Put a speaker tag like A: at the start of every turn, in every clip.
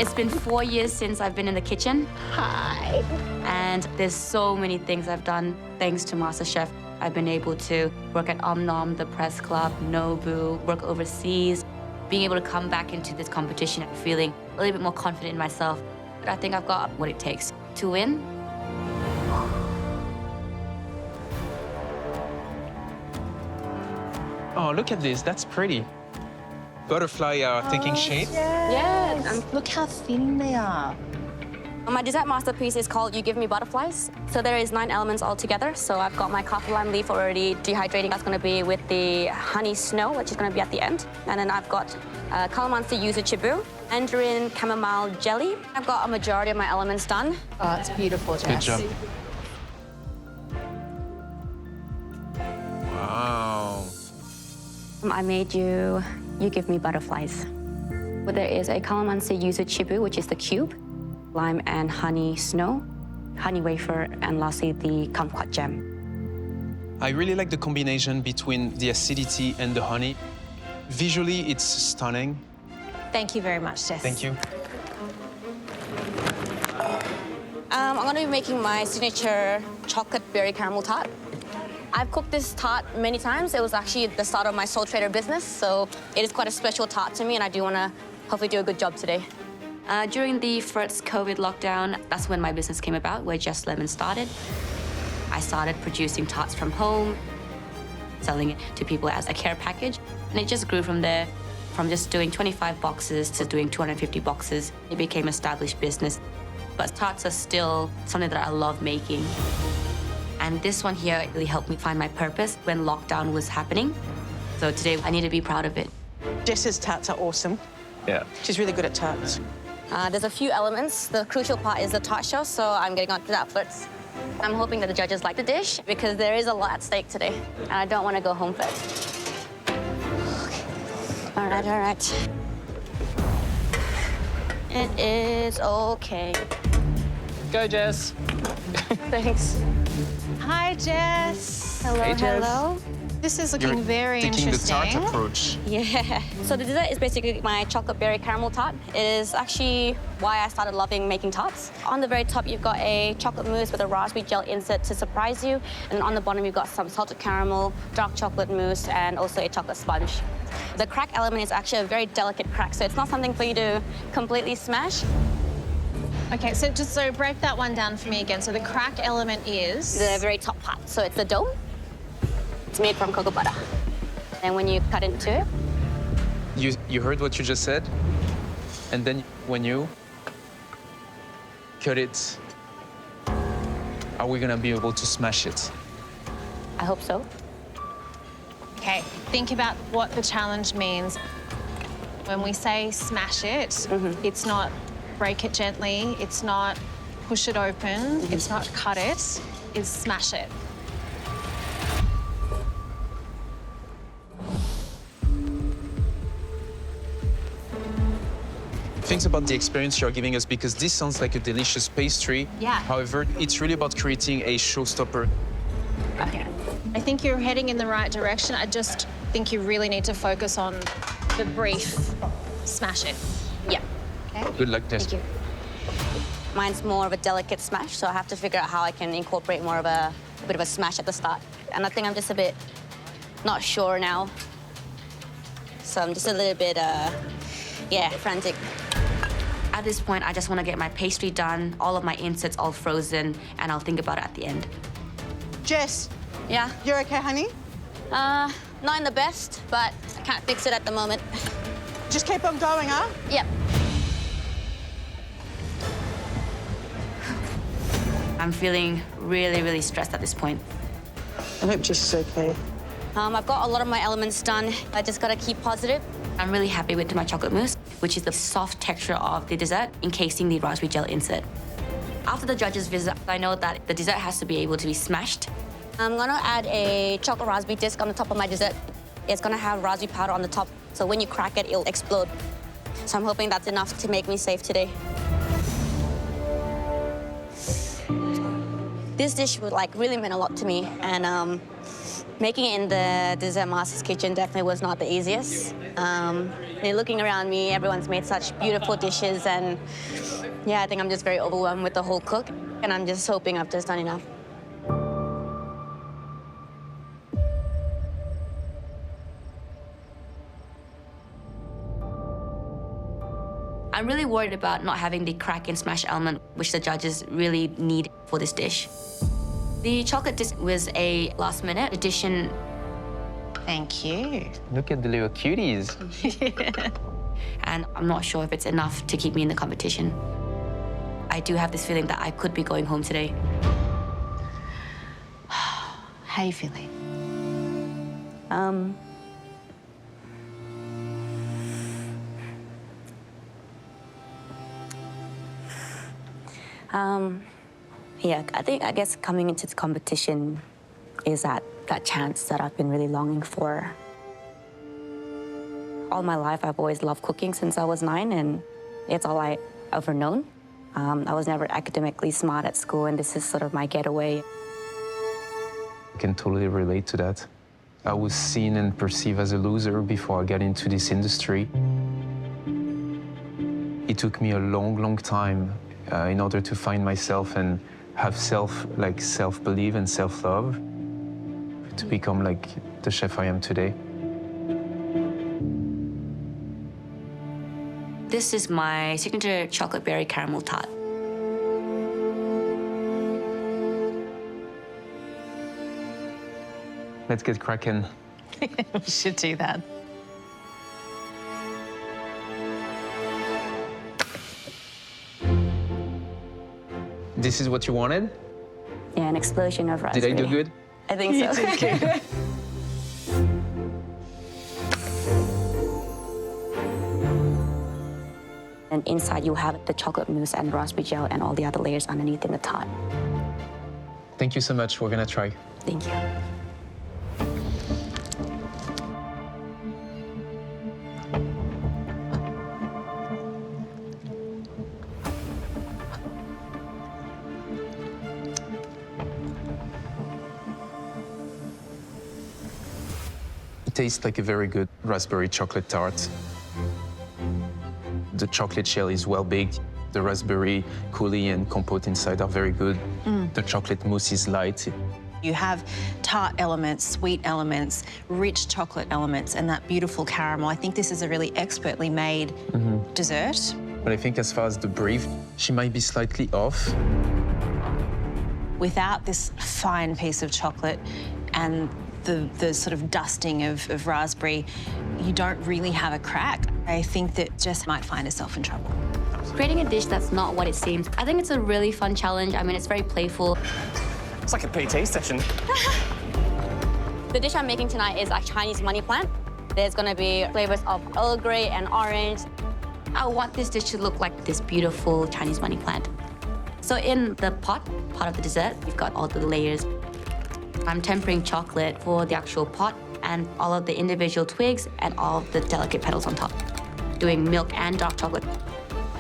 A: It's been 4 years since I've been in the kitchen.
B: Hi.
A: And there's so many things I've done thanks to MasterChef. I've been able to work at Om Nom, the Press Club, Nobu, work overseas. Being able to come back into this competition and feeling a little bit more confident in myself. But I think I've got what it takes to win.
C: Oh, look at this. That's pretty. Butterfly thinking shape.
A: Yes.
B: Look how thin they are.
A: My dessert masterpiece is called You Give Me Butterflies. So there is 9 elements altogether. So I've got my kaffir lime leaf already dehydrating. That's going to be with the honey snow, which is going to be at the end. And then I've got calamansi yuzu chibu, mandarin chamomile jelly. I've got a majority of my elements done.
B: Oh, it's beautiful, Jess.
C: Good job. Wow.
A: I made You Give Me Butterflies. But there is a calamansi yuzu chibu, which is the cube, lime and honey snow, honey wafer, and lastly the kumquat jam.
C: I really like the combination between the acidity and the honey. Visually, it's stunning.
D: Thank you very much, Jess.
C: Thank you.
A: I'm going to be making my signature chocolate berry caramel tart. I've cooked this tart many times. It was actually the start of my sole trader business, so it is quite a special tart to me, and I do want to hopefully do a good job today. During the first COVID lockdown, that's when my business came about, where Jess Liemantara started. I started producing tarts from home, selling it to people as a care package, and it just grew from there. From just doing 25 boxes to doing 250 boxes, it became an established business. But tarts are still something that I love making. And this one here really helped me find my purpose when lockdown was happening. So today, I need to be proud of it.
E: Jess's tarts are awesome.
C: Yeah.
E: She's really good at tarts.
A: There's a few elements. The crucial part is the tart shell, so I'm getting on to that first. I'm hoping that the judges like the dish because there is a lot at stake today, and I don't want to go home first. All right. It is okay.
C: Go, Jess.
A: Thanks.
D: Hi, Jess.
A: Hello,
C: Hey, Jess.
A: hello.
D: This is looking very
C: taking
D: interesting.
C: the tart approach.
A: Yeah. So the dessert is basically my chocolate berry caramel tart. It is actually why I started loving making tarts. On the very top, you've got a chocolate mousse with a raspberry gel insert to surprise you. And on the bottom, you've got some salted caramel, dark chocolate mousse, and also a chocolate sponge. The crack element is actually a very delicate crack, so it's not something for you to completely smash.
D: Okay, so break that one down for me again. So the crack element is?
A: The very top part. So it's the dome. It's made from cocoa butter. And when you cut into it,
C: You heard what you just said? And then when you cut it, are we gonna be able to smash it?
A: I hope so.
D: Okay, think about what the challenge means. When we say smash it, it's not break it gently, it's not push it open, it's not cut it, it's smash it.
C: Thanks about the experience you're giving us because this sounds like a delicious pastry.
D: Yeah.
C: However, it's really about creating a showstopper.
D: Okay. I think you're heading in the right direction. I just think you really need to focus on the brief smash it.
A: Yeah.
D: Okay?
C: Good luck, Jess.
A: Thank you. Mine's more of a delicate smash, so I have to figure out how I can incorporate more of a bit of a smash at the start. And I think I'm just a bit not sure now. So I'm just a little bit, frantic. At this point, I just want to get my pastry done, all of my inserts all frozen, and I'll think about it at the end.
E: Jess,
A: Yeah?
E: you're okay, honey?
A: Not in the best, but I can't fix it at the moment.
E: Just keep on going, huh?
A: Yep. I'm feeling really, really stressed at this point.
E: I hope Jess is okay.
A: I've got a lot of my elements done. I just gotta keep positive. I'm really happy with my chocolate mousse, which is the soft texture of the dessert encasing the raspberry gel insert. After the judges visit, I know that the dessert has to be able to be smashed. I'm gonna add a chocolate raspberry disc on the top of my dessert. It's gonna have raspberry powder on the top, so when you crack it, it'll explode. So I'm hoping that's enough to make me safe today. This dish would really mean a lot to me, and Making it in the dessert master's kitchen definitely was not the easiest. Looking around me, everyone's made such beautiful dishes, and yeah, I think I'm just very overwhelmed with the whole cook, and I'm just hoping I've just done enough. I'm really worried about not having the crack and smash element, which the judges really need for this dish. The chocolate disc was a last-minute addition.
B: Thank you.
C: Look at the little cuties.
A: And I'm not sure if it's enough to keep me in the competition. I do have this feeling that I could be going home today.
B: How are you feeling?
A: Yeah, I guess coming into the competition is that chance that I've been really longing for. All my life, I've always loved cooking since I was 9, and it's all I ever known. I was never academically smart at school, and this is sort of my getaway.
C: I can totally relate to that. I was seen and perceived as a loser before I got into this industry. It took me a long, long time in order to find myself and have self-belief and self-love to become like the chef I am today.
A: This is my signature chocolate berry caramel tart.
C: Let's get cracking.
B: We should do that.
C: This is what you wanted?
A: Yeah, an explosion of raspberry.
C: Did I do good?
A: I think so. And inside you have the chocolate mousse and raspberry gel and all the other layers underneath in the tart.
C: Thank you so much. We're gonna try.
A: Thank you.
C: It tastes like a very good raspberry chocolate tart. The chocolate shell is well baked. The raspberry coulis and compote inside are very good. The chocolate mousse is light.
B: You have tart elements, sweet elements, rich chocolate elements, and that beautiful caramel. I think this is a really expertly made dessert.
C: But I think as far as the brief, she might be slightly off.
B: Without this fine piece of chocolate and the sort of dusting of raspberry, you don't really have a crack. I think that Jess might find herself in trouble.
A: Creating a dish that's not what it seems, I think it's a really fun challenge. I mean, it's very playful.
F: It's like a PT session.
A: The dish I'm making tonight is a Chinese money plant. There's gonna be flavors of Earl Grey and orange. I want this dish to look like this beautiful Chinese money plant. So in the pot of the dessert, you've got all the layers. I'm tempering chocolate for the actual pot and all of the individual twigs and all of the delicate petals on top. Doing milk and dark chocolate.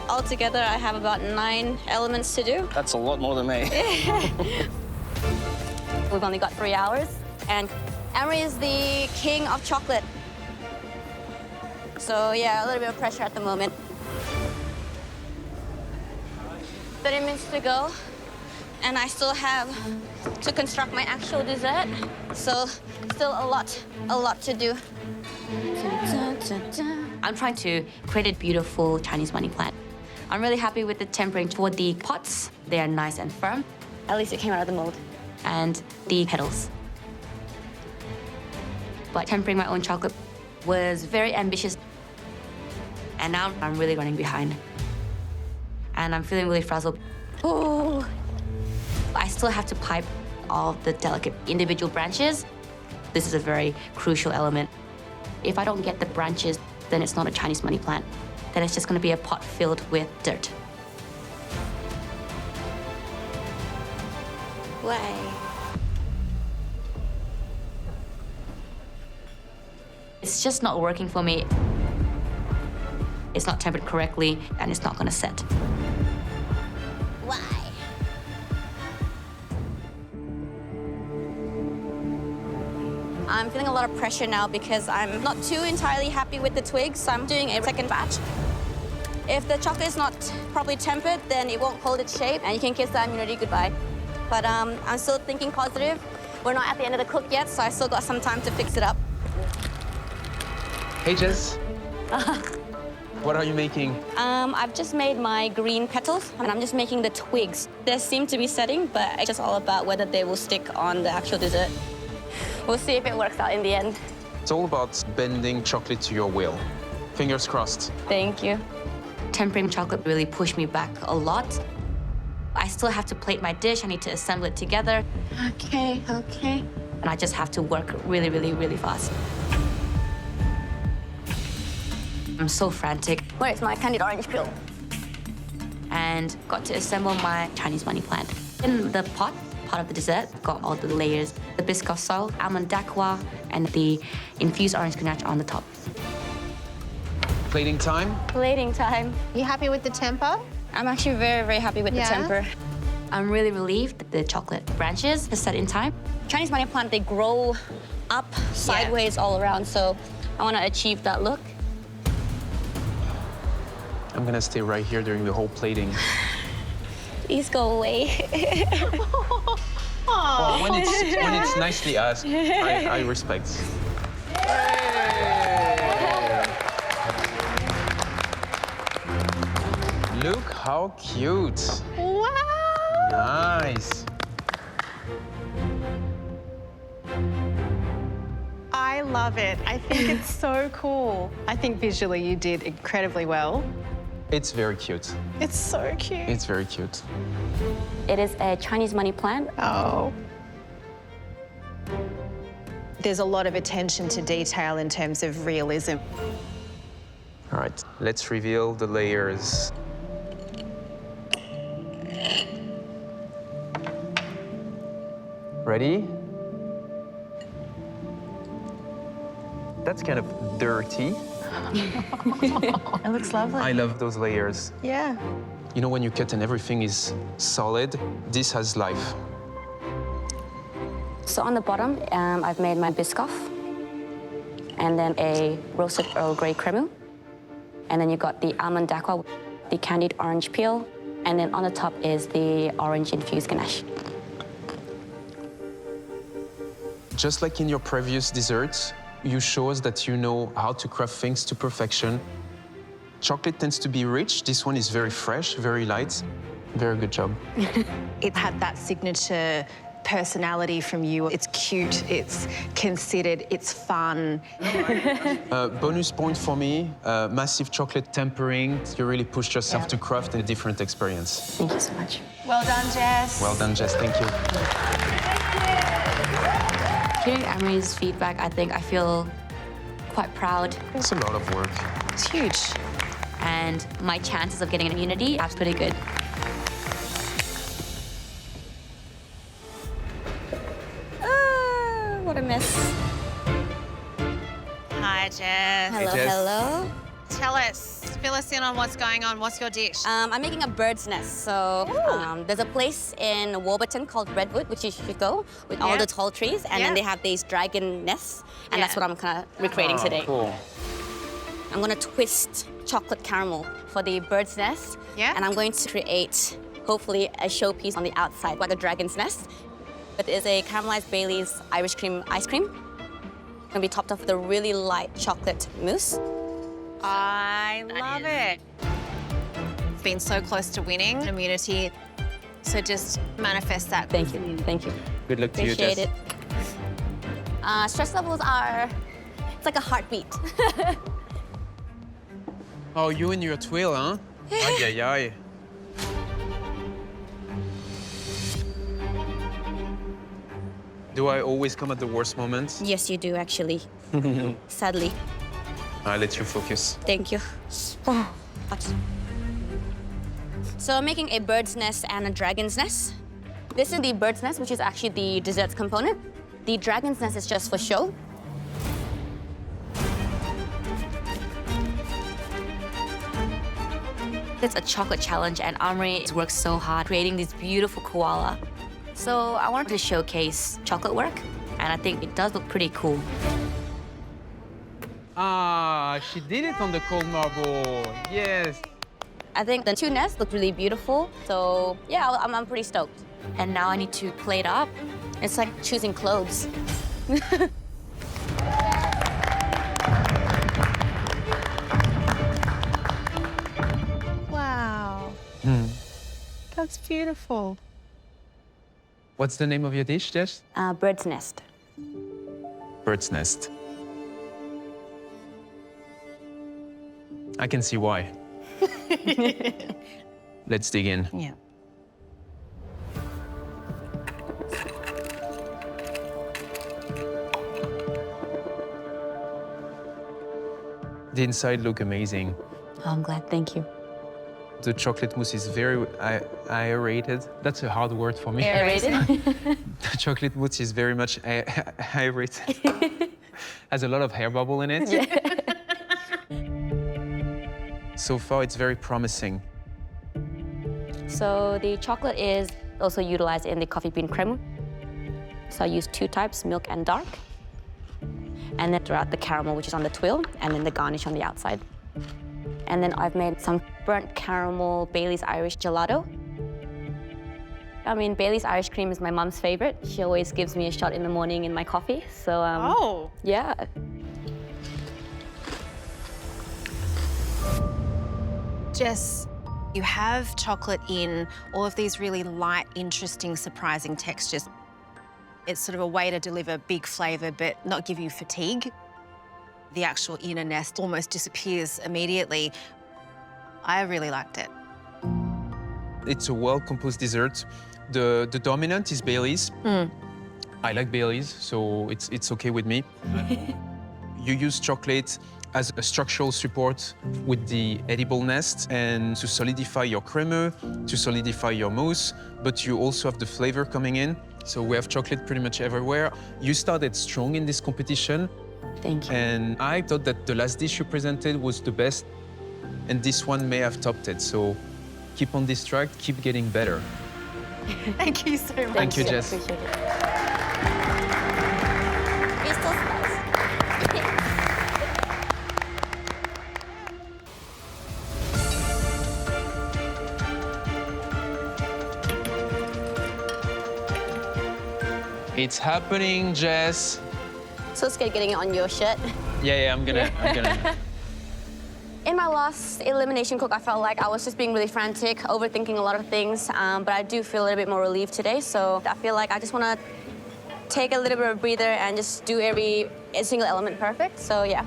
A: Altogether, I have about 9 elements to do.
F: That's a lot more than me.
A: We've only got 3 hours, and Emery is the king of chocolate. So yeah, a little bit of pressure at the moment. 30 minutes to go, and I still have to construct my actual dessert. So still a lot to do. I'm trying to create a beautiful Chinese money plant. I'm really happy with the tempering for the pots. They are nice and firm. At least it came out of the mold. And the petals. But tempering my own chocolate was very ambitious. And now I'm really running behind. And I'm feeling really frazzled. Oh. I still have to pipe all the delicate individual branches. This is a very crucial element. If I don't get the branches, then it's not a Chinese money plant. Then it's just gonna be a pot filled with dirt. Why? It's just not working for me. It's not tempered correctly, and it's not gonna set. Why? I'm feeling a lot of pressure now because I'm not too entirely happy with the twigs, so I'm doing a second batch. If the chocolate is not properly tempered, then it won't hold its shape and you can kiss the immunity goodbye. But I'm still thinking positive. We're not at the end of the cook yet, so I still got some time to fix it up.
C: Hey, Jess. What are you making?
A: I've just made my green petals, and I'm just making the twigs. They seem to be setting, but it's just all about whether they will stick on the actual dessert. We'll see if it works out in the end.
C: It's all about bending chocolate to your will. Fingers crossed.
A: Thank you. Tempering chocolate really pushed me back a lot. I still have to plate my dish. I need to assemble it together. Okay. And I just have to work really, really, really fast. I'm so frantic. Where's my candied orange peel? And got to assemble my Chinese money plant. In the pot of the dessert, got all the layers, the biscoff soil, almond daqua, and the infused orange ganache on the top.
C: Plating time?
A: Plating time.
D: You happy with the temper?
A: I'm actually very, very happy with the temper. I'm really relieved that the chocolate branches are set in time. Chinese money plant, they grow up sideways all around, so I want to achieve that look.
C: I'm gonna stay right here during the whole plating.
A: Please go away.
C: Well, when it's nicely asked, I respect. Look how cute.
D: Wow!
C: Nice.
D: I love it. I think it's so cool. I think visually you did incredibly well.
C: It's very cute.
D: It's so cute.
C: It's very cute.
A: It is a Chinese money plant.
D: Oh. There's a lot of attention to detail in terms of realism.
C: All right, let's reveal the layers. Ready? That's kind of dirty.
D: It looks lovely.
C: I love those layers.
D: Yeah.
C: You know, when you cut and everything is solid, this has life.
A: So on the bottom, I've made my biscoff, and then a roasted Earl Grey cremeux, and then you got the almond daqua, the candied orange peel, and then on the top is the orange infused ganache.
C: Just like in your previous desserts, you show us that you know how to craft things to perfection. Chocolate tends to be rich. This one is very fresh, very light. Very good job.
B: It had that signature personality from you. It's cute, it's considered, it's fun.
C: Bonus point for me, massive chocolate tempering. You really pushed yourself to craft a different experience.
A: Thank you so much.
D: Well done, Jess.
C: Well done, Jess. Thank you.
A: Hearing Amory's feedback, I feel quite proud.
C: It's a lot of work.
A: It's huge. And my chances of getting an immunity are pretty good. What a mess.
D: Hi, Jess.
A: Hello,
C: Jess.
A: hello.
D: Tell us, fill us in on what's going on. What's your dish?
A: I'm making a bird's nest. So there's a place in Warburton called Redwood, which you should go, with all the tall trees. And then they have these dragon nests. And that's what I'm kind of recreating today.
C: Cool.
A: I'm going to twist chocolate caramel for the bird's nest.
D: Yeah.
A: And I'm going to create, hopefully, a showpiece on the outside, like a dragon's nest. It is a caramelized Bailey's Irish cream ice cream. It's going to be topped off with a really light chocolate mousse.
D: I love it. It's been so close to winning immunity, so just manifest that.
A: Thank you, thank you.
C: Good luck to you,
A: Appreciate
C: Jess.
A: it. Stress levels are, it's like a heartbeat.
C: Oh, you and your twill, huh? Ay, ay, ay. Do I always come at the worst moments?
A: Yes, you do, actually. Sadly.
C: I'll let you focus.
A: Thank you. So I'm making a bird's nest and a dragon's nest. This is the bird's nest, which is actually the desserts component. The dragon's nest is just for show. It's a chocolate challenge, and Amory worked so hard creating this beautiful koala. So I wanted to showcase chocolate work and I think it does look pretty cool.
C: Ah, she did it on the cold marble. Yes.
A: I think the two nests look really beautiful, so yeah, I'm pretty stoked. And now I need to plate up. It's like choosing clothes.
E: Wow. That's beautiful.
C: What's the name of your dish, Jess?
A: Bird's nest.
C: Bird's nest. I can see why. Let's dig in.
E: Yeah.
C: The inside look amazing.
A: Oh, I'm glad, thank you.
C: The chocolate mousse is very aerated. That's a hard word for me.
A: Aerated?
C: The chocolate mousse is very much aerated. Has a lot of air bubble in it. Yeah. So far, it's very promising.
A: So the chocolate is also utilized in the coffee bean creme. So I use two types, milk and dark. And then throughout the caramel, which is on the twill, and then the garnish on the outside. And then I've made some burnt caramel Bailey's Irish gelato. I mean, Bailey's Irish cream is my mom's favorite. She always gives me a shot in the morning in my coffee. So, yeah.
B: Jess, you have chocolate in all of these really light, interesting, surprising textures. It's sort of a way to deliver big flavour but not give you fatigue. The actual inner nest almost disappears immediately. I really liked it.
C: It's a well-composed dessert. The dominant is Bailey's. I like Bailey's, so it's okay with me. You use chocolate as a structural support with the edible nest and to solidify your crème, to solidify your mousse, but you also have the flavor coming in. So we have chocolate pretty much everywhere. You started strong in this competition.
A: Thank you.
C: And I thought that the last dish you presented was the best, and this one may have topped it. So keep on this track, keep getting better.
E: Thank you so much.
C: Thank you, Jess.
A: Appreciate it. It still smells.
C: It's happening, Jess.
A: So scared getting it on your shirt.
C: Yeah, I'm gonna.
A: In my last elimination cook, I felt like I was just being really frantic, overthinking a lot of things, but I do feel a little bit more relieved today, so I feel like I just want to take a little bit of a breather and just do every single element perfect, so yeah.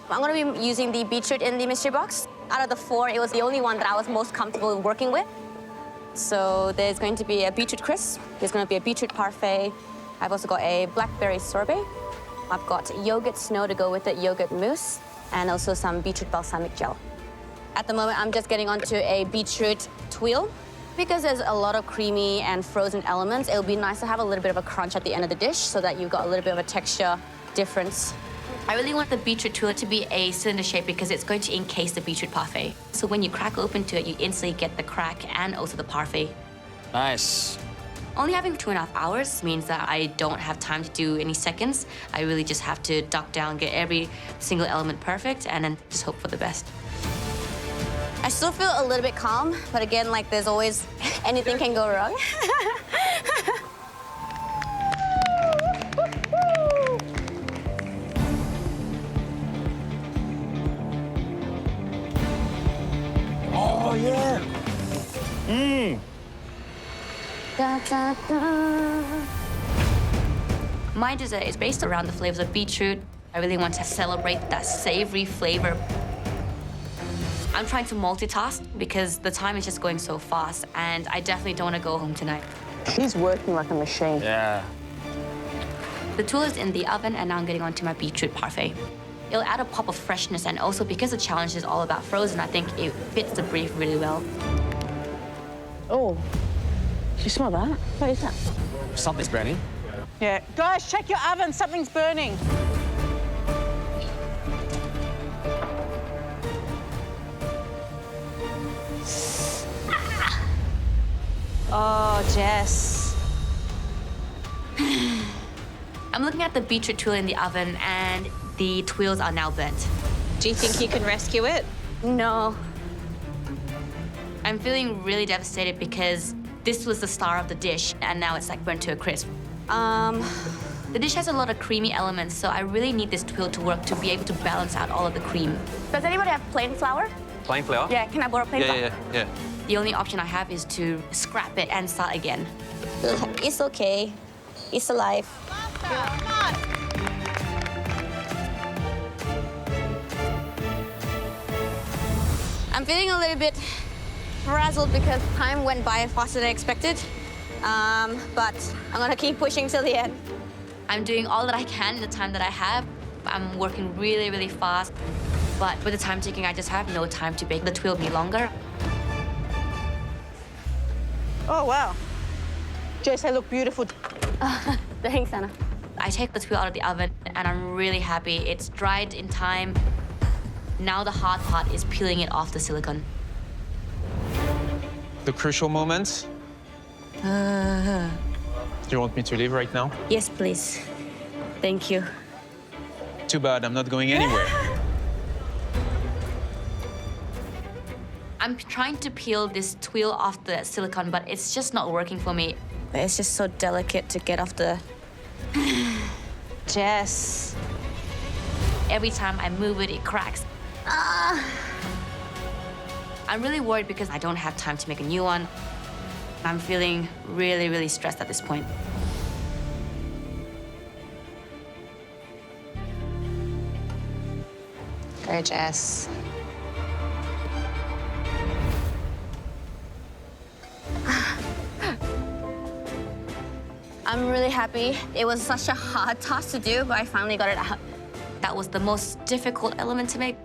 A: I'm going to be using the beetroot in the mystery box. Out of the four, it was the only one that I was most comfortable working with. So there's going to be a beetroot crisp, there's going to be a beetroot parfait, I've also got a blackberry sorbet, I've got yogurt snow to go with it, yogurt mousse, and also some beetroot balsamic gel. At the moment, I'm just getting onto a beetroot tuile. Because there's a lot of creamy and frozen elements, it'll be nice to have a little bit of a crunch at the end of the dish so that you've got a little bit of a texture difference. I really want the beetroot tuile to be a cylinder shape because it's going to encase the beetroot parfait. So when you crack open to it, you instantly get the crack and also the parfait.
F: Nice.
A: Only having 2.5 hours means that I don't have time to do any seconds. I really just have to duck down, get every single element perfect, and then just hope for the best. I still feel a little bit calm, but again, like there's always anything can go wrong.
F: Oh, yeah.
A: Da, da, da. My dessert is based around the flavors of beetroot. I really want to celebrate that savory flavor. I'm trying to multitask because the time is just going so fast, and I definitely don't want to go home tonight.
E: He's working like a machine.
F: Yeah.
A: The tuile is in the oven, and now I'm getting onto my beetroot parfait. It'll add a pop of freshness, and also because the challenge is all about frozen, I think it fits the brief really well.
E: Oh, do you smell that? What is that?
F: Something's burning.
E: Yeah. Guys, check your oven. Something's burning.
B: Oh, Jess.
A: looking at the beetroot twill in the oven, and the twills are now burnt.
D: Do you think you can rescue it?
A: No. I'm feeling really devastated because this was the star of the dish, and now it's like burnt to a crisp. The dish has a lot of creamy elements, so I really need this twill to work to be able to balance out all of the cream. Does anybody have plain flour?
F: Plain flour?
A: Yeah, can I borrow plain flour?
F: Yeah.
A: The only option I have is to scrap it and start again. It's okay. It's alive. I'm feeling a little bit frazzled because time went by faster than expected. But I'm gonna keep pushing till the end. I'm doing all that I can in the time that I have. I'm working really, really fast. But with the time ticking, I just have no time to bake the twill any longer.
E: Oh, wow. Jess, they look beautiful.
A: Thanks, Anna. I take the twill out of the oven, and I'm really happy. It's dried in time. Now the hard part is peeling it off the silicone.
C: The crucial moment. Do you want me to leave right now?
A: Yes, please. Thank you.
C: Too bad, I'm not going anywhere.
A: I'm trying to peel this twill off the silicone, but it's just not working for me. It's just so delicate to get off the...
D: Jess.
A: Every time I move it, it cracks. I'm really worried because I don't have time to make a new one. I'm feeling really, really stressed at this point.
D: Go, Jess.
A: I'm really happy. It was such a hard task to do, but I finally got it out. That was the most difficult element to make.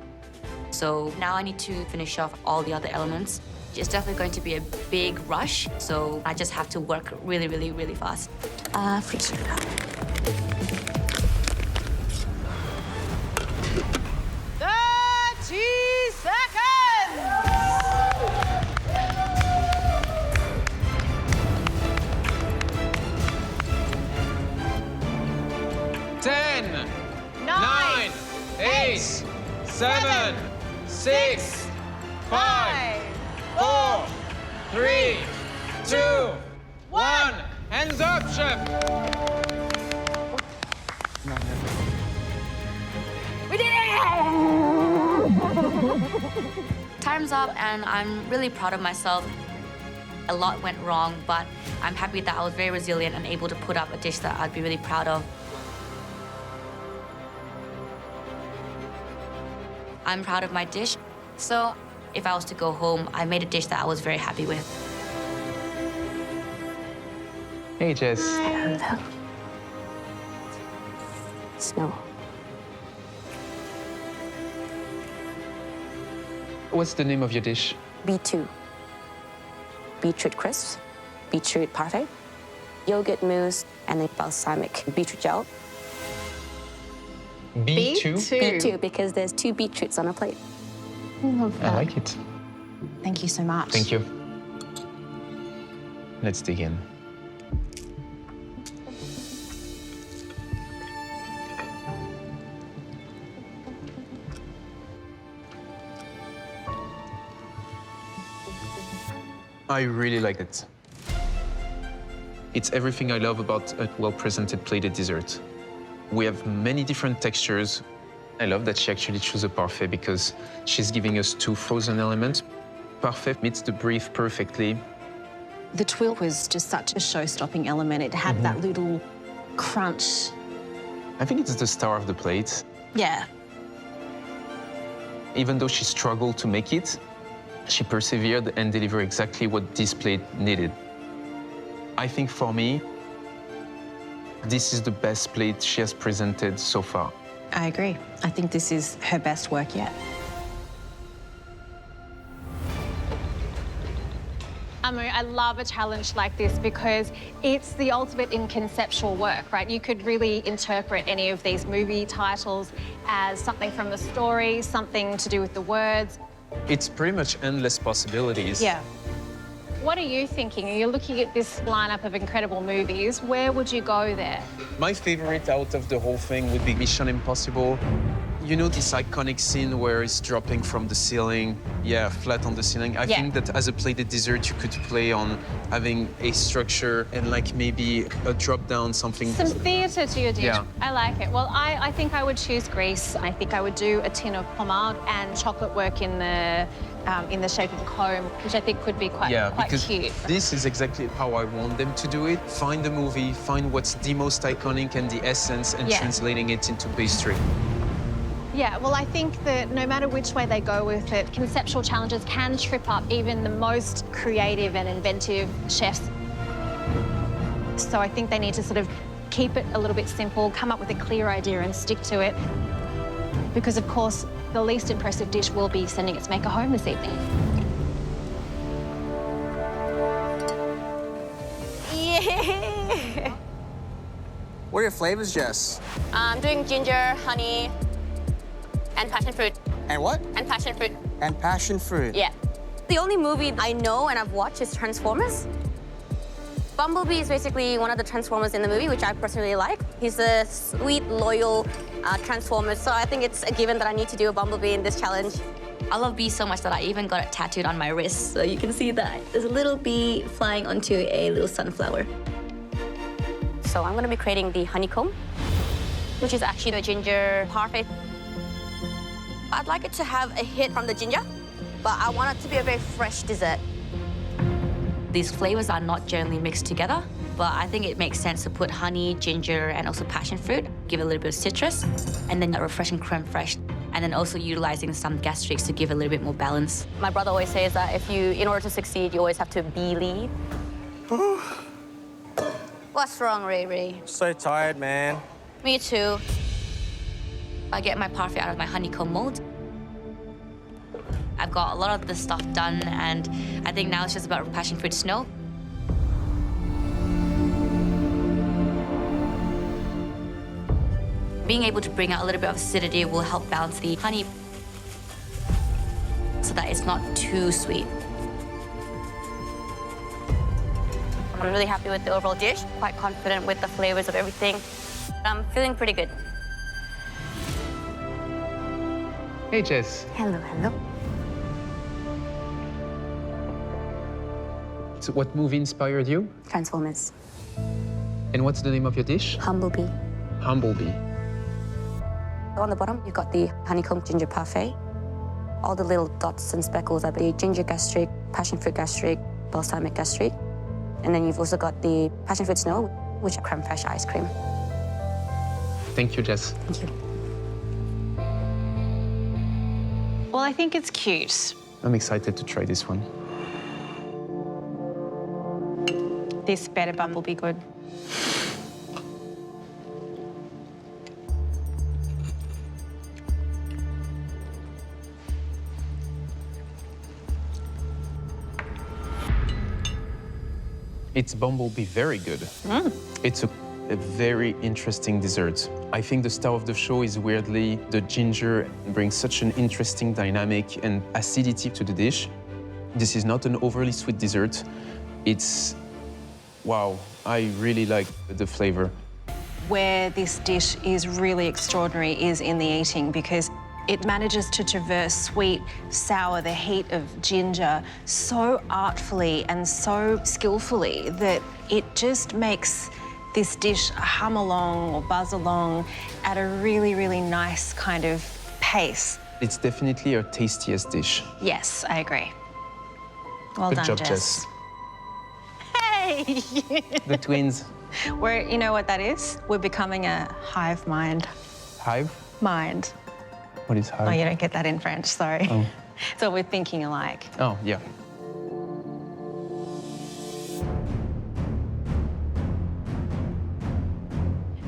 A: So now I need to finish off all the other elements. It's definitely going to be a big rush, so I just have to work really, really, really fast. Freeze it up.
E: 30 seconds!
C: 10,
E: 9,
C: 8, 7, 6, 5, 4, 3, 2, 1. Hands up, chef!
A: We did it! Time's up, and I'm really proud of myself. A lot went wrong, but I'm happy that I was very resilient and able to put up a dish that I'd be really proud of. I'm proud of my dish, so if I was to go home, I made a dish that I was very happy with.
C: Hey, Jess.
A: Hello. Snow.
C: What's the name of your dish?
A: B2. Beetroot crisps, beetroot parfait, yogurt mousse, and then balsamic beetroot gel.
C: B2?
A: B2, because there's 2 beetroots on a plate.
C: I like it.
B: Thank you so much.
C: Thank you. Let's dig in. I really like it. It's everything I love about a well-presented plated dessert. We have many different textures. I love that she actually chose a parfait because she's giving us 2 frozen elements. Parfait meets the brief perfectly.
B: The twill was just such a show-stopping element. It had that little crunch.
C: I think it's the star of the plate.
B: Yeah.
C: Even though she struggled to make it, she persevered and delivered exactly what this plate needed. I think for me, this is the best plate she has presented so far.
B: I agree. I think this is her best work yet.
D: Amu, I love a challenge like this because it's the ultimate in conceptual work, right? You could really interpret any of these movie titles as something from the story, something to do with the words.
C: It's pretty much endless possibilities.
D: Yeah. what are you thinking? You're looking at this lineup of incredible movies. Where would you go there?
C: My favorite out of the whole thing would be Mission Impossible. You know this iconic scene where it's dropping from the ceiling, yeah, flat on the ceiling. I think that as a plated dessert, you could play on having a structure and like maybe a drop down, something.
D: Some theatre to your dish.
C: Yeah.
D: I like it. Well, I think I would choose Greece. I think I would do a tin of pomade and chocolate work in the shape of a comb, which I think could be quite cute.
C: This is exactly how I want them to do it. Find the movie, find what's the most iconic and the essence, and translating it into pastry.
D: Yeah, well, I think that no matter which way they go with it, conceptual challenges can trip up even the most creative and inventive chefs. So I think they need to sort of keep it a little bit simple, come up with a clear idea and stick to it. Because, of course, the least impressive dish will be sending its maker home this evening.
A: Yeah!
F: What are your flavors, Jess?
A: I'm doing ginger, honey, and passion fruit.
F: And what?
A: And passion fruit.
F: And passion fruit.
A: Yeah. The only movie I know and I've watched is Transformers. Bumblebee is basically one of the Transformers in the movie, which I personally like. He's a sweet, loyal Transformer, so I think it's a given that I need to do a Bumblebee in this challenge. I love bees so much that I even got it tattooed on my wrist, so you can see that there's a little bee flying onto a little sunflower. So I'm gonna be creating the honeycomb, which is actually the ginger parfait. I'd like it to have a hit from the ginger, but I want it to be a very fresh dessert. These flavors are not generally mixed together, but I think it makes sense to put honey, ginger, and also passion fruit, give it a little bit of citrus, and then a refreshing creme fraiche, and then also utilizing some gastrics to give a little bit more balance. My brother always says that in order to succeed, you always have to believe. What's wrong, Ray?
F: So tired, man.
A: Me too. I get my parfait out of my honeycomb mold. I've got a lot of the stuff done, and I think now it's just about passion fruit snow. Being able to bring out a little bit of acidity will help balance the honey so that it's not too sweet. I'm really happy with the overall dish, quite confident with the flavors of everything. I'm feeling pretty good.
C: Hey, Jess.
A: Hello.
C: So what movie inspired you?
A: Transformers.
C: And what's the name of your dish?
A: Bumblebee.
C: Bumblebee.
A: On the bottom, you've got the honeycomb ginger parfait. All the little dots and speckles are the ginger gastric, passion fruit gastric, balsamic gastric. And then you've also got the passion fruit snow, which is creme fraiche ice cream.
C: Thank you, Jess.
A: Thank you.
D: Well, I think it's cute.
C: I'm excited to try this one.
D: This better Bumblebee good.
C: It's Bumblebee very good. It's a very interesting dessert. I think the star of the show is weirdly the ginger. Brings such an interesting dynamic and acidity to the dish. This is not an overly sweet dessert. It's, wow, I really like the flavor.
B: Where this dish is really extraordinary is in the eating, because it manages to traverse sweet, sour, the heat of ginger so artfully and so skillfully that it just makes this dish hum along or buzz along at a really, really nice kind of pace.
C: It's definitely our tastiest dish.
B: Yes, I agree. Well
C: Good
B: done,
C: job,
B: Jess.
C: Jess.
B: Hey!
C: The twins.
B: You know what that is? We're becoming a hive mind.
C: Hive?
B: Mind.
C: What is hive?
B: Oh, you don't get that in French, sorry.
C: Oh.
B: So we're thinking alike.
C: Oh, yeah.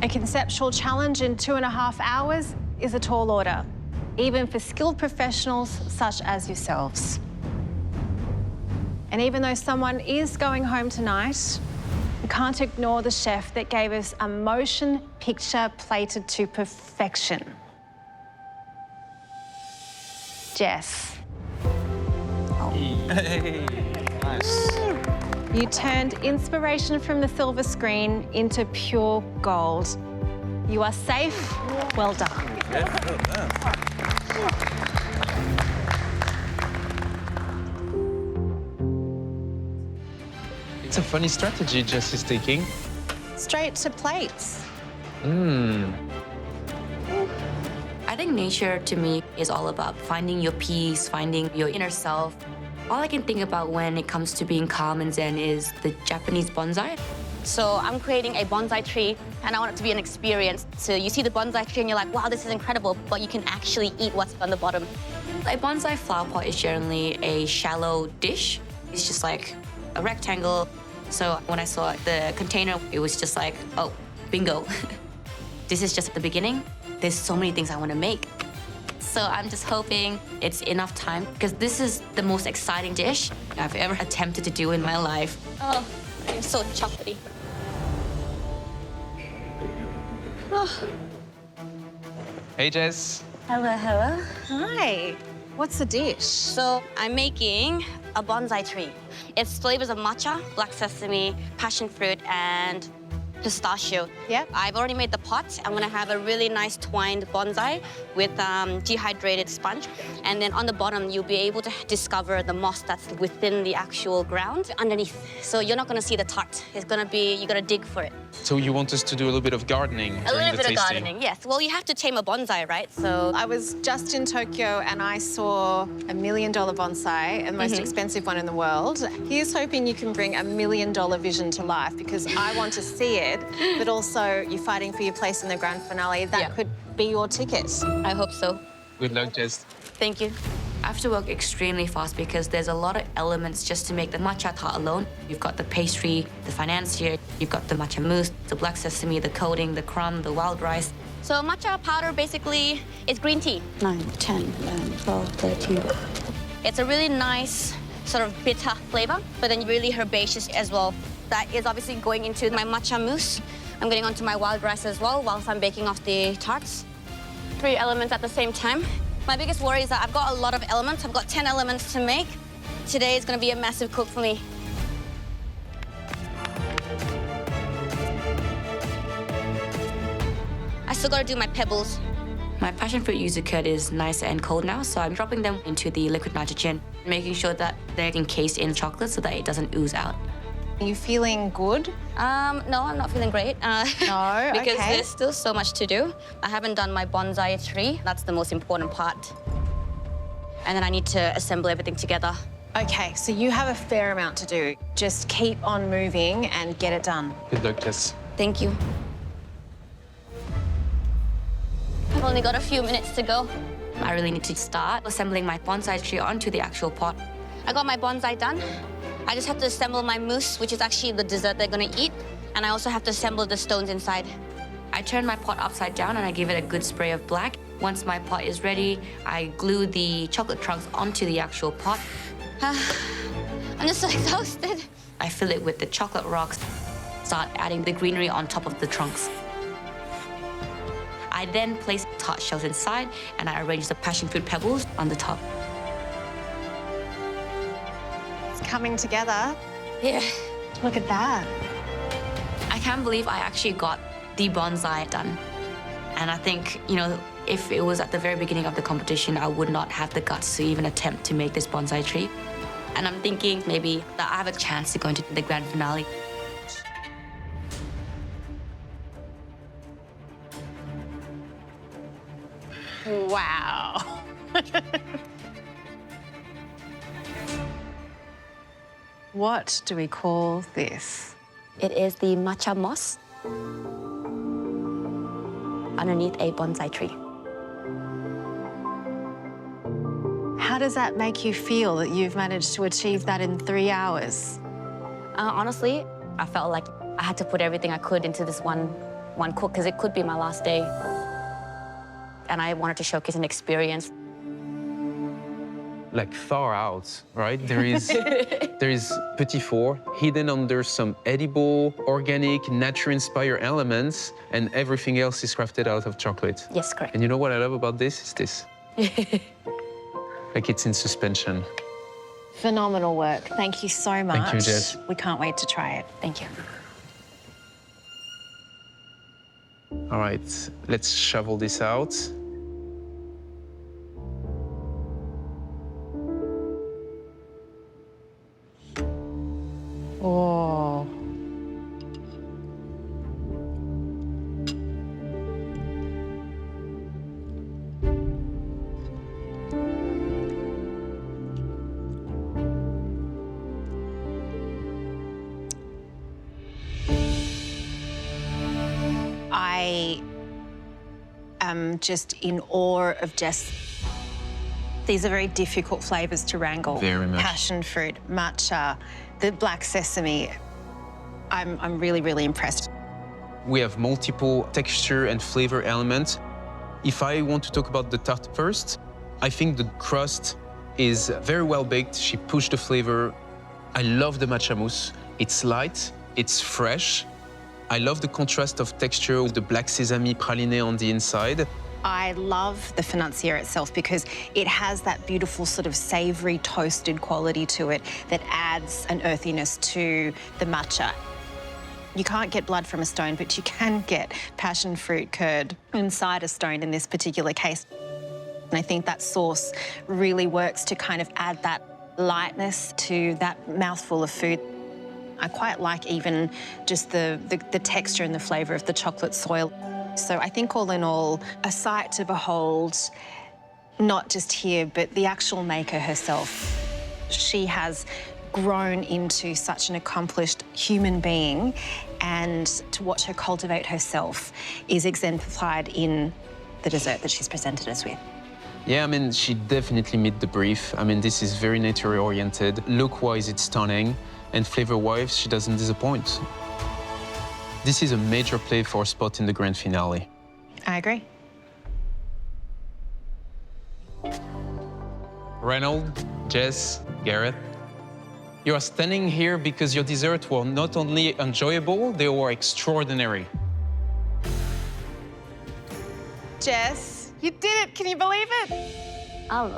D: A conceptual challenge in 2.5 hours is a tall order, even for skilled professionals such as yourselves. And even though someone is going home tonight, we can't ignore the chef that gave us a motion picture plated to perfection. Jess.
F: Hey, nice.
D: You turned inspiration from the silver screen into pure gold. You are safe. Well done.
C: It's a funny strategy Jess is taking.
D: Straight to plates.
G: I think nature to me is all about finding your peace, finding your inner self. All I can think about when it comes to being calm and zen is the Japanese bonsai.
A: So I'm creating a bonsai tree, and I want it to be an experience. So you see the bonsai tree and you're like, wow, this is incredible, but you can actually eat what's on the bottom.
G: A bonsai flower pot is generally a shallow dish. It's just like a rectangle. So when I saw the container, it was just like, oh, bingo. This is just the beginning. There's so many things I want to make. So I'm just hoping it's enough time, because this is the most exciting dish I've ever attempted to do in my life.
A: Oh, I'm so chocolatey. Oh.
C: Hey, Jess.
A: Hello, hello.
D: Hi. What's the dish?
A: So I'm making a bonsai tree. It's flavors of matcha, black sesame, passion fruit, and pistachio.
D: Yep.
A: I've already made the pot. I'm gonna have a really nice twined bonsai with dehydrated sponge. And then on the bottom, you'll be able to discover the moss that's within the actual ground underneath. So you're not gonna see the tart. It's gonna be, you gotta dig for it.
C: So you want us to do a little bit of gardening
A: A
C: during
A: little
C: the
A: bit of
C: tasting?
A: gardening, yes. Well, you have to tame a bonsai, right? So
D: I was just in Tokyo and I saw $1 million bonsai, the most expensive one in the world. Here's hoping you can bring $1 million vision to life, because I want to see it, but also you're fighting for your place in the grand finale. That could be your ticket.
A: I hope so.
C: Good luck, Jess.
A: Thank you.
G: I have to work extremely fast because there's a lot of elements just to make the matcha tart alone. You've got the pastry, the financier, you've got the matcha mousse, the black sesame, the coating, the crumb, the wild rice.
A: So matcha powder basically is green tea.
E: 9, 10, 11, 12, 13.
A: It's a really nice sort of bitter flavor, but then really herbaceous as well. That is obviously going into my matcha mousse. I'm getting onto my wild rice as well whilst I'm baking off the tarts. 3 elements at the same time. My biggest worry is that I've got a lot of elements. I've got 10 elements to make. Today is gonna be a massive cook for me. I still gotta do my pebbles.
G: My passion fruit yuzu curd is nice and cold now, so I'm dropping them into the liquid nitrogen, making sure that they're encased in chocolate so that it doesn't ooze out.
D: Are you feeling good?
A: No, I'm not feeling great.
D: No,
A: because
D: okay.
A: there's still so much to do. I haven't done my bonsai tree. That's the most important part. And then I need to assemble everything together.
D: Okay, so you have a fair amount to do. Just keep on moving and get it done.
C: Good luck, Jess.
A: Thank you. I've only got a few minutes to go.
G: I really need to start assembling my bonsai tree onto the actual pot.
A: I got my bonsai done. I just have to assemble my mousse, which is actually the dessert they're gonna eat. And I also have to assemble the stones inside.
G: I turn my pot upside down and I give it a good spray of black. Once my pot is ready, I glue the chocolate chunks onto the actual pot.
A: I'm just so exhausted.
G: I fill it with the chocolate rocks, start adding the greenery on top of the trunks. I then place tart shells inside and I arrange the passion fruit pebbles on the top.
D: It's coming together.
A: Yeah.
D: Look at that.
G: I can't believe I actually got the bonsai done. And I think, you know, if it was at the very beginning of the competition, I would not have the guts to even attempt to make this bonsai tree. And I'm thinking maybe that I have a chance to go into the grand finale.
D: Wow. What do we call this?
A: It is the matcha moss underneath a bonsai tree.
D: How does that make you feel that you've managed to achieve that in 3 hours?
A: Honestly, I felt like I had to put everything I could into this one cook, because it could be my last day. And I wanted to showcase an experience.
C: Like thaw out, right? There is petit four hidden under some edible, organic, nature-inspired elements, and everything else is crafted out of chocolate.
A: Yes, correct.
C: And you know what I love about this? Is this. Like it's in suspension.
B: Phenomenal work. Thank you so much.
C: Thank you, Jess.
B: We can't wait to try it.
A: Thank you.
C: All right, let's shovel this out.
E: Oh.
B: I am just in awe of Jess. These are very difficult flavours to wrangle.
C: Very much.
B: Passion fruit, matcha, the black sesame. I'm really, really impressed.
C: We have multiple texture and flavor elements. If I want to talk about the tart first, I think the crust is very well baked. She pushed the flavor. I love the matcha mousse. It's light, it's fresh. I love the contrast of texture with the black sesame praliné on the inside.
B: I love the financier itself because it has that beautiful sort of savoury toasted quality to it that adds an earthiness to the matcha. You can't get blood from a stone, but you can get passion fruit curd inside a stone in this particular case. And I think that sauce really works to kind of add that lightness to that mouthful of food. I quite like even just the texture and the flavour of the chocolate soil. So I think all in all, a sight to behold, not just here, but the actual maker herself. She has grown into such an accomplished human being, and to watch her cultivate herself is exemplified in the dessert that she's presented us with.
C: Yeah, I mean, she definitely met the brief. I mean, this is very nature-oriented. Look-wise, it's stunning. And flavor-wise, she doesn't disappoint. This is a major play for a spot in the grand finale.
B: I agree.
C: Reynold, Jess, Gareth, you are standing here because your desserts were not only enjoyable, they were extraordinary.
B: Jess, you did it. Can you believe it?
A: I'm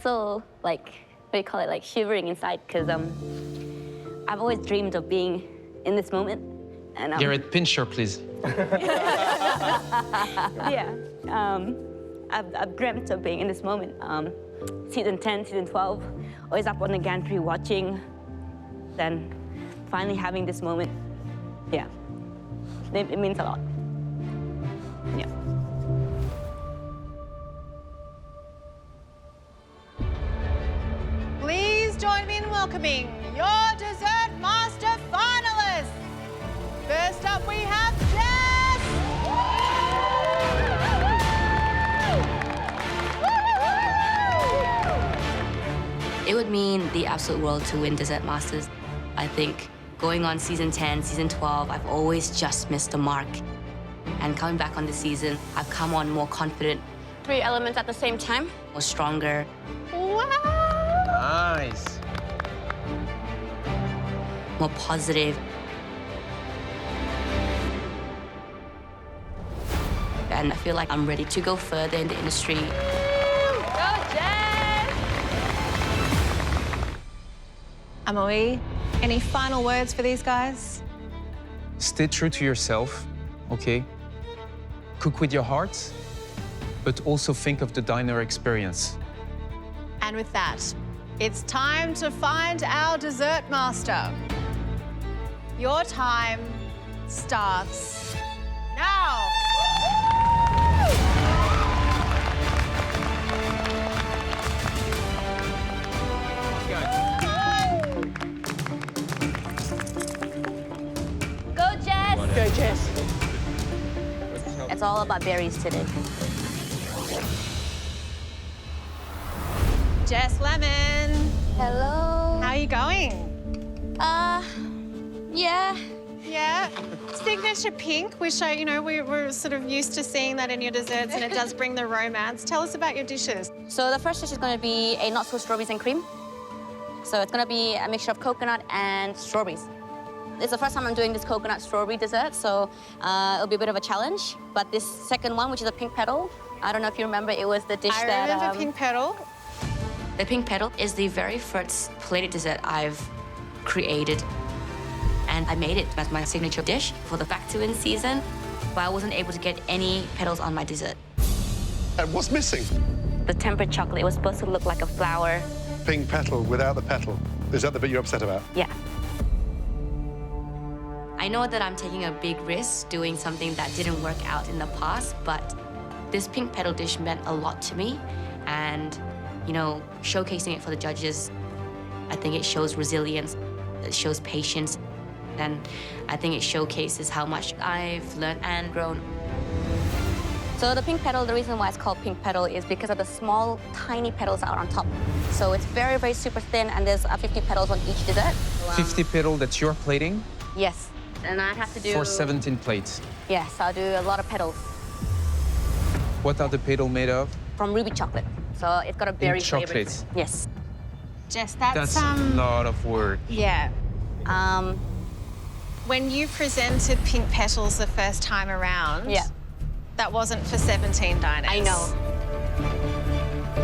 A: so what do you call it, like shivering inside, because I've always dreamed of being in this moment. And
C: Gareth, pinch her, please.
A: yeah, I've dreamt of being in this moment. Season 10, season 12, always up on the gantry watching, then finally having this moment. Yeah, it means a lot. Yeah.
B: Please join me in welcoming your Dessert Master finalists. First up, we have Jess!
G: It would mean the absolute world to win Dessert Masters. I think going on season 10, season 12, I've always just missed the mark. And coming back on this season, I've come on more confident.
A: 3 elements at the same time.
G: More stronger.
C: Nice.
G: More positive. And I feel like I'm ready to go further in the industry.
A: Go, Jess!
B: Amoy, any final words for these guys?
C: Stay true to yourself, okay? Cook with your heart, but also think of the diner experience.
B: And with that, it's time to find our Dessert Master. Your time starts now.
A: Go, Jess!
E: Go, Jess.
A: It's all about berries today.
B: Jess Lemon,
A: Hello.
B: how are you going?
A: Yeah.
B: Yeah, signature pink, which we're sort of used to seeing that in your desserts, and it does bring the romance. Tell us about your dishes.
A: So the first dish is going to be a not so strawberries and cream. So it's going to be a mixture of coconut and strawberries. It's the first time I'm doing this coconut strawberry dessert, so it'll be a bit of a challenge. But this second one, which is a pink petal, I don't know if you remember, it was the dish
B: I
A: that...
B: remember pink petal.
G: The pink petal is the very first plated dessert I've created. And I made it as my signature dish for the back-to-in season, but I wasn't able to get any petals on my dessert.
H: And what's missing?
A: The tempered chocolate, it was supposed to look like a flower.
H: Pink petal without the petal. Is that the bit you're upset about?
A: Yeah.
G: I know that I'm taking a big risk doing something that didn't work out in the past, but this pink petal dish meant a lot to me. And, you know, showcasing it for the judges, I think it shows resilience, it shows patience, and I think it showcases how much I've learned and grown.
A: So the pink petal, the reason why it's called pink petal is because of the small, tiny petals out on top. So it's very, very super thin, and there's 50 petals on each dessert.
C: 50 petal that you're plating
A: Yes, and I have to do...
C: for 17 plates.
A: Yes, I'll do a lot of petals
C: What are the petal made of?
A: from ruby chocolate. So it's got a berry flavor.
C: chocolate.
A: Yes.
B: Jess,
C: That's a lot of work.
B: Yeah.
A: Um,
B: When you presented pink petals the first time around,
A: yeah,
B: that wasn't for 17 diners.
A: I know.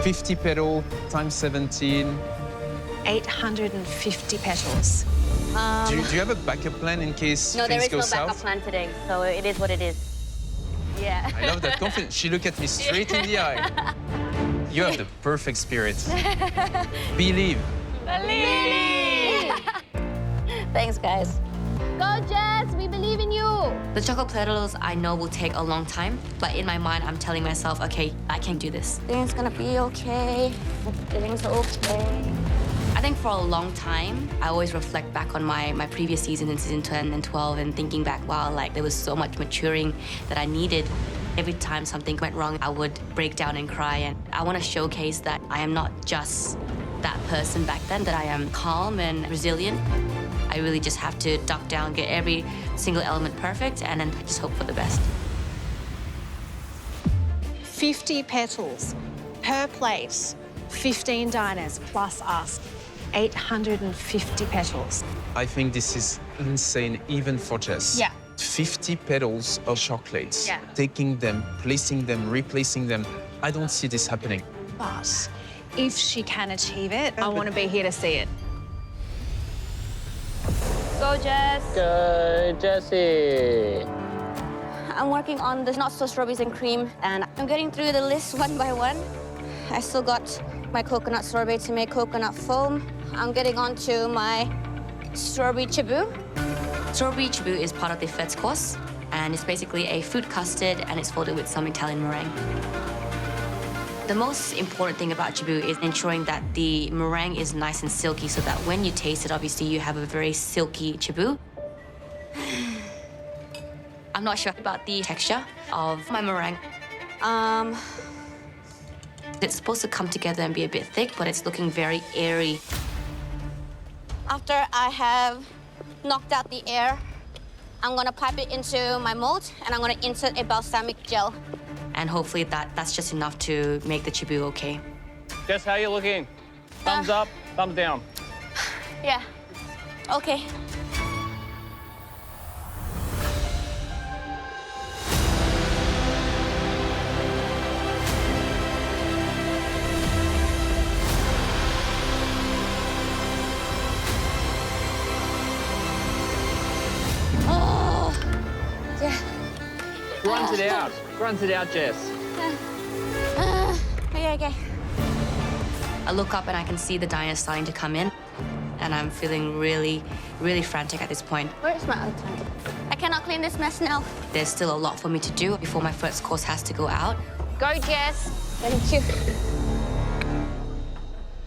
C: 50 petal times 17.
B: 850 petals.
C: Do you have a backup plan in case
A: No, there
C: things
A: is
C: go
A: no backup
C: south?
A: plan today, so it is what it is. Yeah.
C: I love that confidence. She looked at me straight in the eye. You have the perfect spirit. Believe.
A: Thanks, guys. Go, Jess! We believe in you!
G: The chocolate petals I know will take a long time, but in my mind, I'm telling myself, okay, I can do this.
A: Everything's gonna be okay. Everything's okay.
G: I think for a long time, I always reflect back on my previous season in season 10 and 12 and thinking back, wow, like there was so much maturing that I needed. Every time something went wrong, I would break down and cry. And I want to showcase that I am not just that person back then, that I am calm and resilient. I really just have to duck down, get every single element perfect, and then just hope for the best.
B: 50 petals per plate, 15 diners plus us, 850 petals.
C: I think this is insane, even for Jess.
B: Yeah.
C: 50 petals of chocolates.
B: Yeah.
C: Taking them, placing them, replacing them. I don't see this happening.
B: But if she can achieve it, I want to be here to see it.
A: Go, Jess.
E: Go, Jessie.
A: I'm working on the not so strawberries and cream, and I'm getting through the list one by one. I still got my coconut sorbet to make coconut foam. I'm getting on to my strawberry chibu.
G: Strawberry chibu is part of the first course, and it's basically a fruit custard, and it's folded with some Italian meringue. The most important thing about chibu is ensuring that the meringue is nice and silky so that when you taste it, obviously you have a very silky chibu. I'm not sure about the texture of my meringue. It's supposed to come together and be a bit thick, but it's looking very airy.
A: After I have knocked out the air, I'm gonna pipe it into my mold, and I'm gonna insert a balsamic gel.
G: And hopefully that's just enough to make the chibu okay.
E: Jess, how you looking? Thumbs up, thumbs down.
A: Yeah. Okay.
E: Grunt it out. Grunt it out, Jess.
A: Okay.
G: I look up and I can see the diners starting to come in, and I'm feeling really, really frantic at this point.
A: Where's my untie? I cannot clean this mess now.
G: There's still a lot for me to do before my first course has to go out.
A: Go, Jess. Thank you.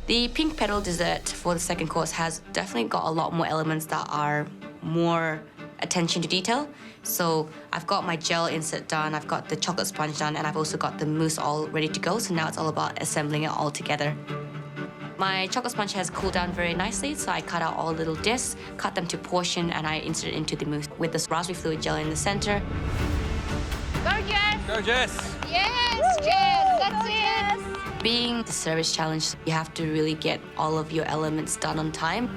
G: The pink petal dessert for the second course has definitely got a lot more elements that are more attention to detail. So I've got my gel insert done, I've got the chocolate sponge done, and I've also got the mousse all ready to go. So now it's all about assembling it all together. My chocolate sponge has cooled down very nicely, so I cut out all little discs, cut them to portion, and I insert it into the mousse with this raspberry fluid gel in the center.
A: Go, Jess.
E: Go, Jess.
A: Yes, Jess. That's it.
G: Being the service challenge, you have to really get all of your elements done on time.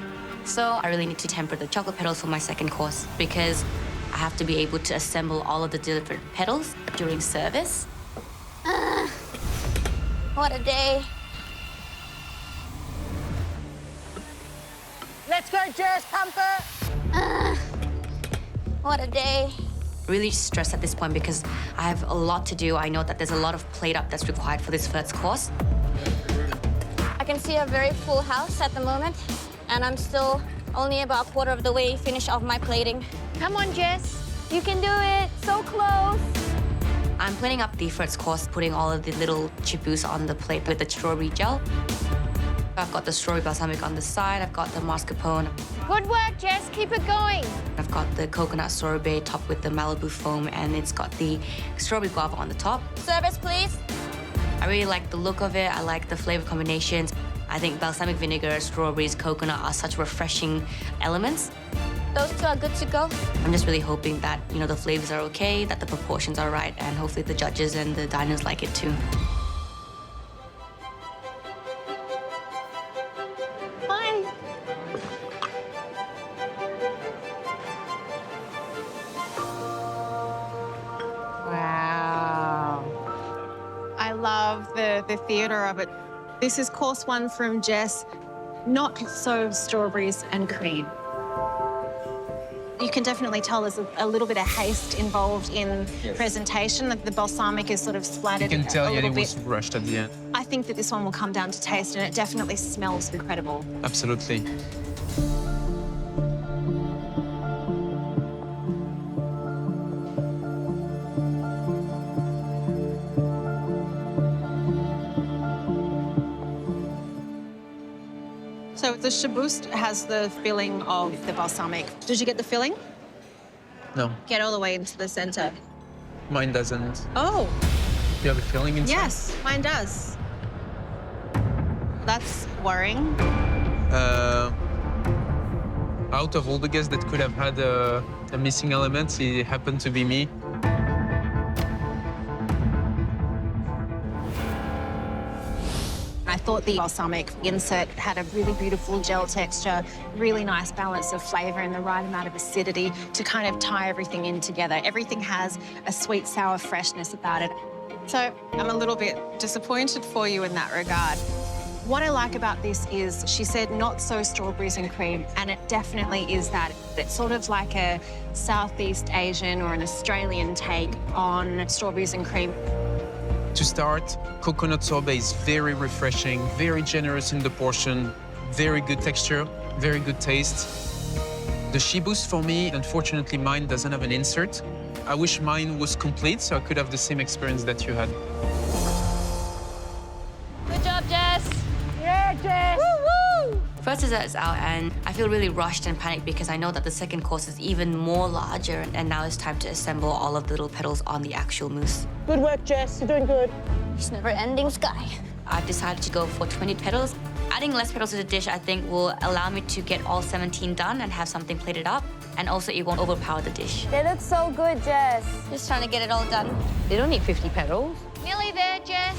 G: So I really need to temper the chocolate petals for my second course because I have to be able to assemble all of the different petals during service.
A: What a day.
E: Let's go, Jess, pumper.
A: What a day.
G: Really stressed at this point because I have a lot to do. I know that there's a lot of plate up that's required for this first course.
A: I can see a very full house at the moment, and I'm still only about a quarter of the way finished off my plating.
I: Come on, Jess. You can do it. So close.
G: I'm planning up the first course, putting all of the little chipus on the plate with the strawberry gel. I've got the strawberry balsamic on the side. I've got the mascarpone.
I: Good work, Jess. Keep it going.
G: I've got the coconut sorbet topped with the Malibu foam, and it's got the strawberry guava on the top.
A: Service, please.
G: I really like the look of it. I like the flavor combinations. I think balsamic vinegar, strawberries, coconut are such refreshing elements.
A: Those two are good to go.
G: I'm just really hoping that, the flavors are okay, that the proportions are right, and hopefully the judges and the diners like it too.
I: Bye.
B: Wow. I love the theatre of it. This is course 1 from Jess. Not so strawberries and cream. You can definitely tell there's a little bit of haste involved in presentation. The balsamic is sort of splattered
C: You can tell
B: a
C: it
B: little
C: was
B: bit.
C: rushed at the end.
B: I think that this one will come down to taste, and it definitely smells incredible.
C: Absolutely.
B: So the shaboust has the filling of the balsamic. Did you get the filling?
C: No,
B: Get all the way into the center.
C: mine doesn't.
B: Oh,
C: You have a feeling inside?
B: yes, mine does. That's worrying.
C: Out of all the guests that could have had a missing element, it happened to be me.
B: I thought the balsamic insert had a really beautiful gel texture, really nice balance of flavour and the right amount of acidity to kind of tie everything in together. Everything has a sweet, sour freshness about it. So I'm a little bit disappointed for you in that regard. What I like about this is she said not so strawberries and cream, and it definitely is that. It's sort of like a Southeast Asian or an Australian take on strawberries and cream.
C: To start, coconut sorbet is very refreshing, very generous in the portion, very good texture, very good taste. The shibus for me, unfortunately, mine doesn't have an insert. I wish mine was complete so I could have the same experience that you had.
A: Good job, Jess.
E: Yeah, Jess.
A: Woo!
G: First dessert is out, and I feel really rushed and panicked because I know that the second course is even more larger, and now it's time to assemble all of the little petals on the actual mousse.
E: Good work, Jess. You're doing good.
A: It's never-ending sky.
G: I've decided to go for 20 petals. Adding less petals to the dish, I think, will allow me to get all 17 done and have something plated up, and also it won't overpower the dish.
I: They look so good, Jess.
A: Just trying to get it all done.
E: They don't need 50 petals.
I: Nearly there, Jess.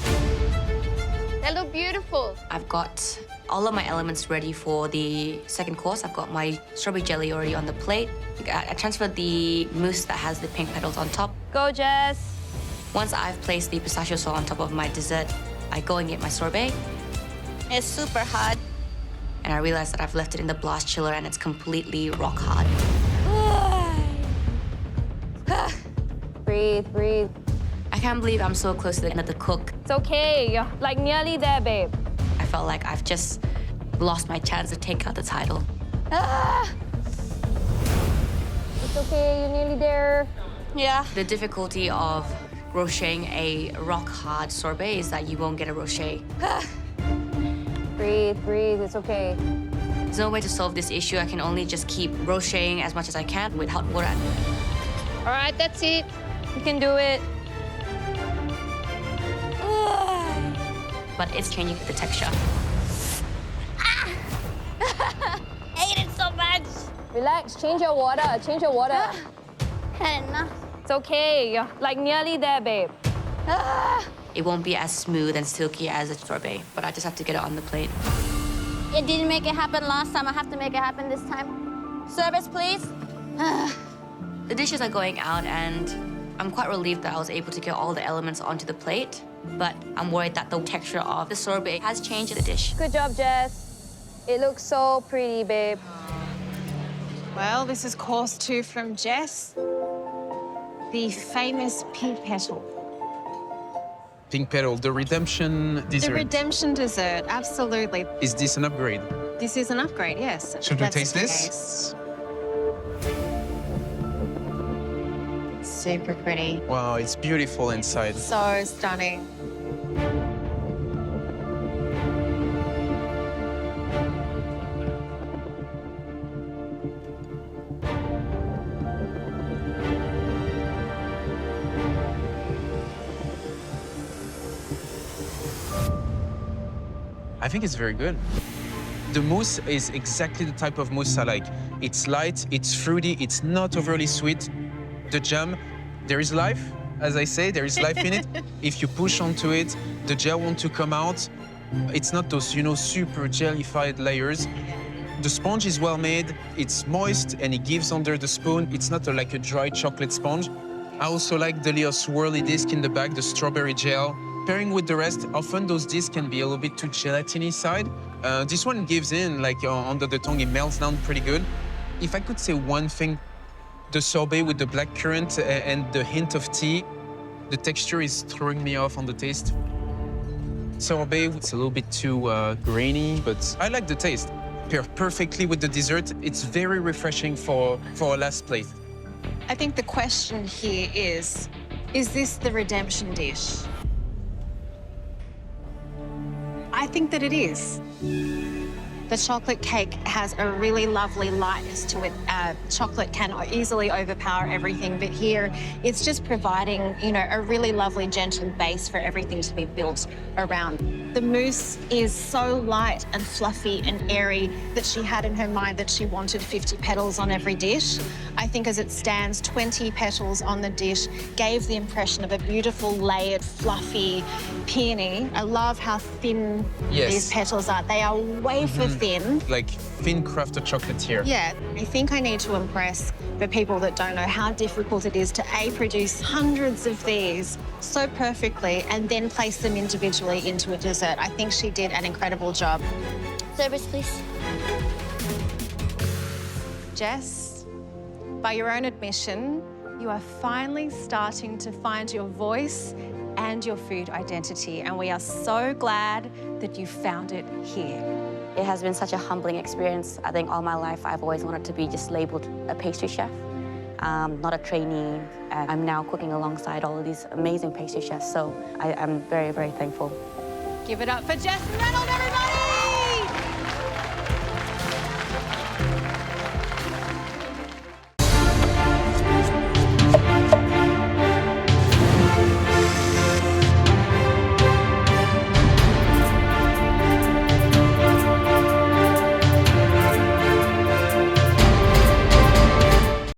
I: They look beautiful.
G: I've got all of my elements ready for the second course. I've got my strawberry jelly already on the plate. I transferred the mousse that has the pink petals on top.
I: Go, Jess.
G: Once I've placed the pistachio sauce on top of my dessert, I go and get my sorbet.
A: It's super hot.
G: And I realize that I've left it in the blast chiller and it's completely rock hard.
I: Breathe, breathe.
G: I can't believe I'm so close to the end of the cook.
I: It's okay. You're like nearly there, babe.
G: I felt like I've just lost my chance to take out the title.
I: It's okay. You're nearly there.
A: Yeah.
G: The difficulty of rocheting a rock-hard sorbet is that you won't get a rocher.
I: Breathe, breathe. It's okay.
G: There's no way to solve this issue. I can only just keep rocheting as much as I can with hot water.
I: All right, that's it. You can do it.
G: But it's changing the texture.
A: Hate it so much.
I: Relax. Change your water. Change your water.
A: Had enough.
I: It's okay. You're like nearly there, babe.
G: It won't be as smooth and silky as a sorbet, but I just have to get it on the plate.
A: It didn't make it happen last time. I have to make it happen this time. Service, please.
G: The dishes are going out, and I'm quite relieved that I was able to get all the elements onto the plate, but I'm worried that the texture of the sorbet has changed in the dish.
I: Good job, Jess. It looks so pretty, babe.
D: Well, this is course 2 from Jess. The famous pink petal.
C: Pink petal, the redemption dessert.
D: The redemption dessert, absolutely.
C: Is this an upgrade?
D: This is an upgrade, yes.
C: Should we
D: That's
C: taste
D: the
C: this?
D: case. Super pretty.
C: Wow, it's beautiful inside.
D: So stunning.
C: I think it's very good. The mousse is exactly the type of mousse I like. It's light, it's fruity, it's not overly sweet. The jam, there is life, as I say, there is life in it. If you push onto it, the gel wants to come out. It's not those, you know, super jellified layers. The sponge is well made, it's moist, and it gives under the spoon. It's not like a dry chocolate sponge. I also like the little swirly disc in the back, the strawberry gel. Pairing with the rest, often those discs can be a little bit too gelatiny side. This one gives in, like under the tongue, it melts down pretty good. If I could say one thing, the sorbet with the blackcurrant and the hint of tea, the texture is throwing me off on the taste. Sorbet, it's a little bit too grainy, but I like the taste. Paired perfectly with the dessert, it's very refreshing for a last plate.
D: I think the question here is this the redemption dish? I think that it is. The chocolate cake has a really lovely lightness to it. Chocolate can easily overpower everything, but here it's just providing, you know, a really lovely gentle base for everything to be built around. The mousse is so light and fluffy and airy that she had in her mind that she wanted 50 petals on every dish. I think as it stands, 20 petals on the dish gave the impression of a beautiful, layered, fluffy peony. I love how thin these petals are. They are wafer thin.
C: Like thin crafted chocolate here.
D: Yeah, I think I need to impress the people that don't know how difficult it is to produce hundreds of these so perfectly and then place them individually into a dessert. I think she did an incredible job.
A: Service, please.
D: Jess, by your own admission, you are finally starting to find your voice and your food identity, and we are so glad that you found it here.
A: It has been such a humbling experience. I think all my life I've always wanted to be just labeled a pastry chef, not a trainee. And I'm now cooking alongside all of these amazing pastry chefs, so I'm very, very thankful.
D: Give it up for Jess Liemantara!